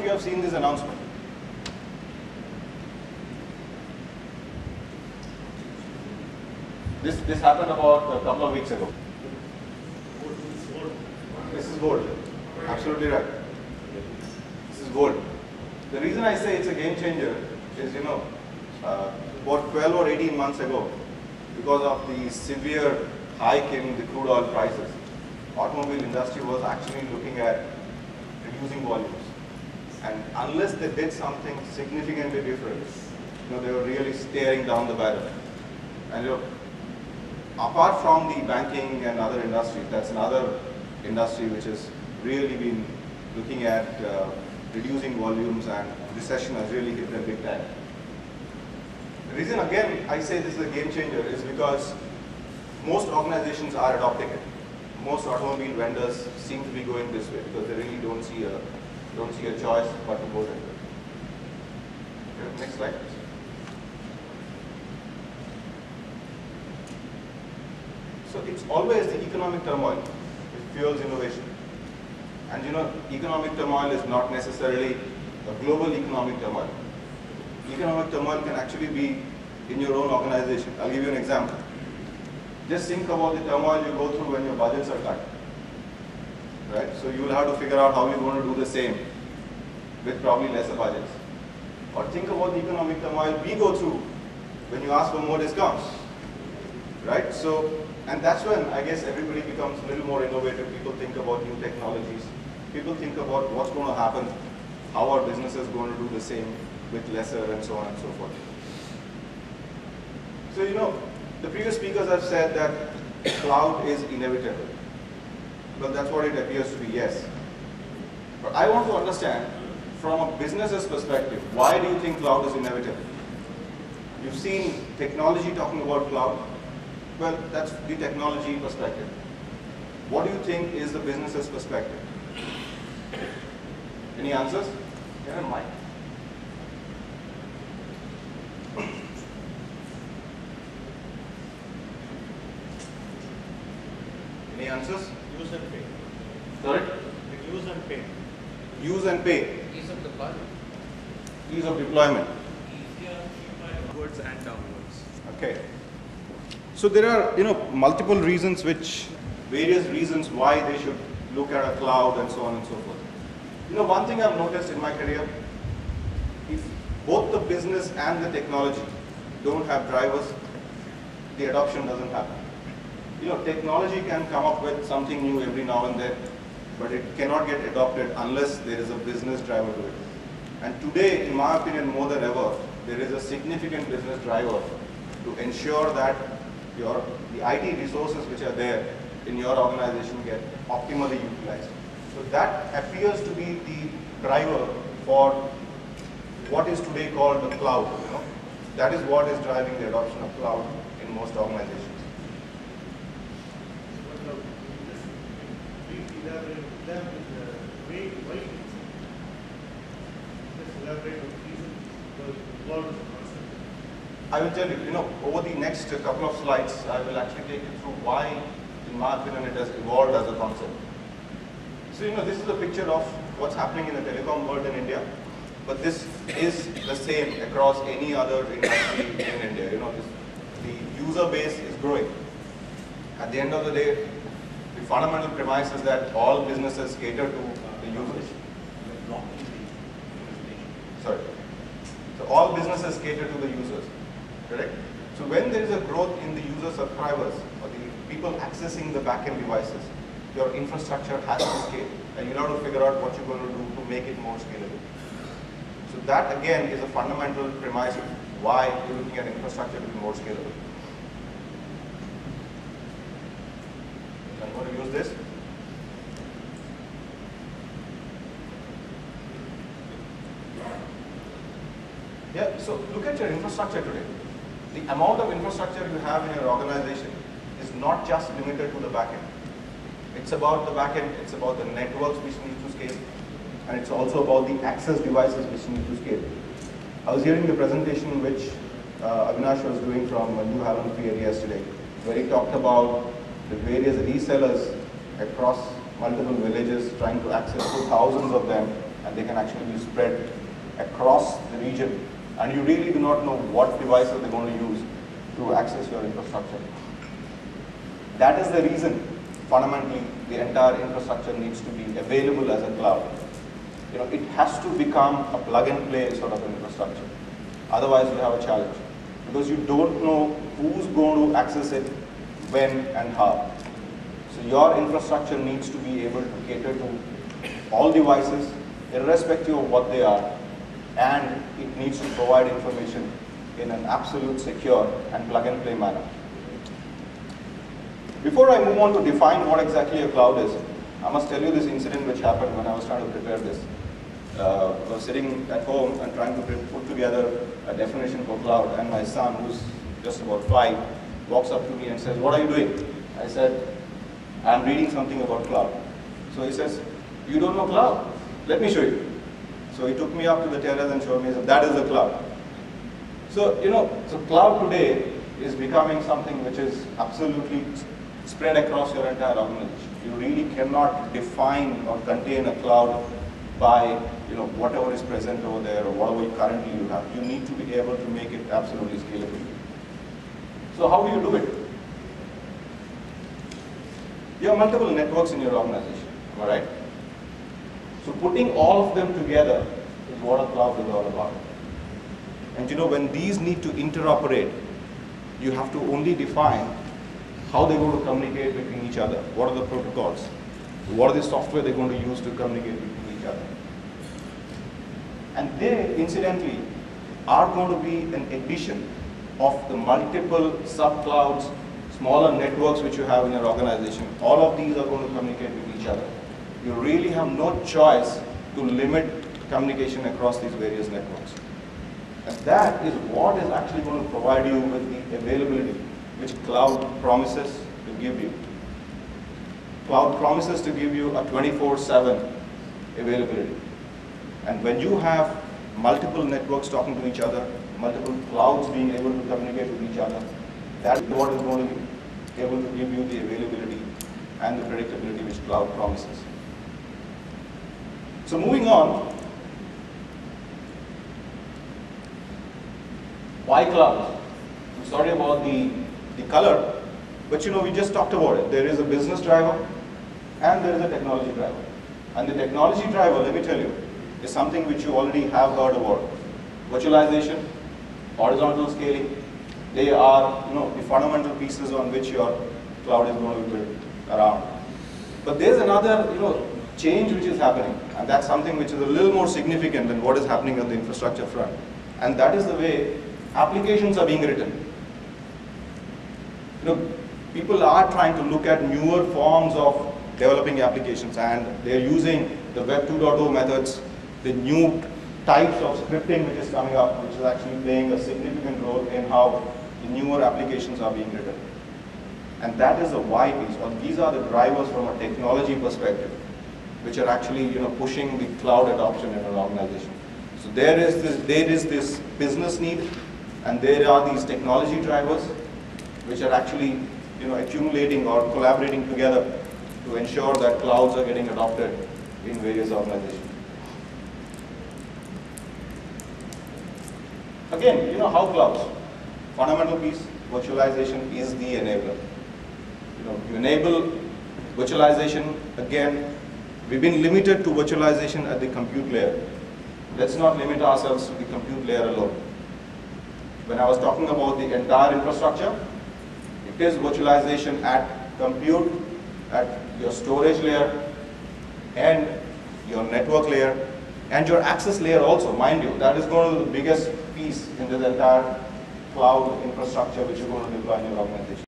you have seen this announcement? This happened about a couple of weeks ago. This is gold. Absolutely right. This is gold. The reason I say it's a game changer is, about 12 or 18 months ago, because of the severe hike in the crude oil prices, automobile industry was actually looking at reducing volumes. And unless they did something significantly different, they were really staring down the barrel. And apart from the banking and other industries, that's another industry which has really been looking at reducing volumes, and recession has really hit them big time. The reason again I say this is a game changer is because most organizations are adopting it. Most automobile vendors seem to be going this way because they really don't see a choice but to go that way. Okay, next slide. So it's always the economic turmoil which fuels innovation. And economic turmoil is not necessarily a global economic turmoil. Economic turmoil can actually be in your own organization. I'll give you an example. Just think about the turmoil you go through when your budgets are cut. Right? So you will have to figure out how you're going to do the same with probably lesser budgets. Or think about the economic turmoil we go through when you ask for more discounts. Right? So, and that's when I guess everybody becomes a little more innovative. People think about new technologies. People think about what's going to happen, how our business is going to do the same with lesser, and so on and so forth. So, the previous speakers have said that cloud is inevitable. Well, that's what it appears to be, yes. But I want to understand, from a business's perspective, why do you think cloud is inevitable? You've seen technology talking about cloud. Well, that's the technology perspective. What do you think is the business's perspective? Any answers? Yeah, Mike. Any answers? Use and pay. Sorry? Use and pay. Use and pay. Ease of deployment. Ease of deployment. Upwards and downwards. Okay. So there are, multiple reasons various reasons why they should look at a cloud and so on and so forth. One thing I've noticed in my career, if both the business and the technology don't have drivers, the adoption doesn't happen. Technology can come up with something new every now and then, but it cannot get adopted unless there is a business driver to it. And today, in my opinion, more than ever, there is a significant business driver to ensure that the IT resources which are there in your organization get optimally utilized. So that appears to be the driver for what is today called the cloud. That is what is driving the adoption of cloud in most organizations. I will tell you, over the next couple of slides, I will actually take you through why, in my opinion, it has evolved as a concept. So, this is a picture of what's happening in the telecom world in India, but this is the same across any other industry in India. The user base is growing. At the end of the day, the fundamental premise is that all businesses cater to the users. Sorry. So all businesses cater to the users. Correct? So when there is a growth in the user subscribers or the people accessing the backend devices, your infrastructure has to scale, and you'll have to figure out what you're going to do to make it more scalable. So that again is a fundamental premise of why you're looking at infrastructure to be more scalable. I'm going to use this. Yeah, so look at your infrastructure today. The amount of infrastructure you have in your organization is not just limited to the backend. It's about the backend, it's about the networks which need to scale, and it's also about the access devices which need to scale. I was hearing the presentation which Avinash was doing from New Haven Pier yesterday, where he talked about the various resellers across multiple villages trying to access to thousands of them and they can actually be spread across the region, and you really do not know what devices they're going to use to access your infrastructure. That is the reason, fundamentally, the entire infrastructure needs to be available as a cloud. It has to become a plug-and-play sort of an infrastructure. Otherwise, you have a challenge, because you don't know who's going to access it, when and how. So your infrastructure needs to be able to cater to all devices, irrespective of what they are, and it needs to provide information in an absolute secure and plug-and-play manner. Before I move on to define what exactly a cloud is, I must tell you this incident which happened when I was trying to prepare this. I was sitting at home and trying to put together a definition for cloud, and my son, who's just about 5, walks up to me and says, "What are you doing?" I said, "I'm reading something about cloud." So he says, "You don't know cloud? Let me show you." So he took me up to the terrace and showed me, so that is the cloud. So, so cloud today is becoming something which is absolutely spread across your entire organization. You really cannot define or contain a cloud by whatever is present over there or whatever currently you have. You need to be able to make it absolutely scalable. So how do you do it? You have multiple networks in your organization, am I right? So putting all of them together is what a cloud is all about. And when these need to interoperate, you have to only define how they're going to communicate between each other. What are the protocols? What are the software they're going to use to communicate between each other? And they, incidentally, are going to be an addition of the multiple sub-clouds, smaller networks which you have in your organization. All of these are going to communicate with each other. You really have no choice to limit communication across these various networks. And that is what is actually going to provide you with the availability which cloud promises to give you. Cloud promises to give you a 24/7 availability. And when you have multiple networks talking to each other, multiple clouds being able to communicate with each other, that is what is going to be able to give you the availability and the predictability which cloud promises. So moving on, why cloud? I'm sorry about the color, but we just talked about it. There is a business driver and there is a technology driver. And the technology driver, let me tell you, is something which you already have heard about. Virtualization, horizontal scaling, they are the fundamental pieces on which your cloud is going to be built around. But there's another change which is happening, and that's something which is a little more significant than what is happening on the infrastructure front. And that is the way applications are being written. People are trying to look at newer forms of developing applications, and they're using the Web 2.0 methods, the new types of scripting which is coming up, which is actually playing a significant role in how the newer applications are being written. And that is the why piece, or these are the drivers from a technology perspective, which are actually pushing the cloud adoption in an organization. So there is this business need, and there are these technology drivers, which are actually accumulating or collaborating together to ensure that clouds are getting adopted in various organizations. Again, how clouds? Fundamental piece, virtualization is the enabler. You enable virtualization, again, we've been limited to virtualization at the compute layer. Let's not limit ourselves to the compute layer alone. When I was talking about the entire infrastructure, it is virtualization at compute, at your storage layer, and your network layer, and your access layer also, mind you. That is going to be the biggest piece in this entire cloud infrastructure which you're going to deploy in your organization.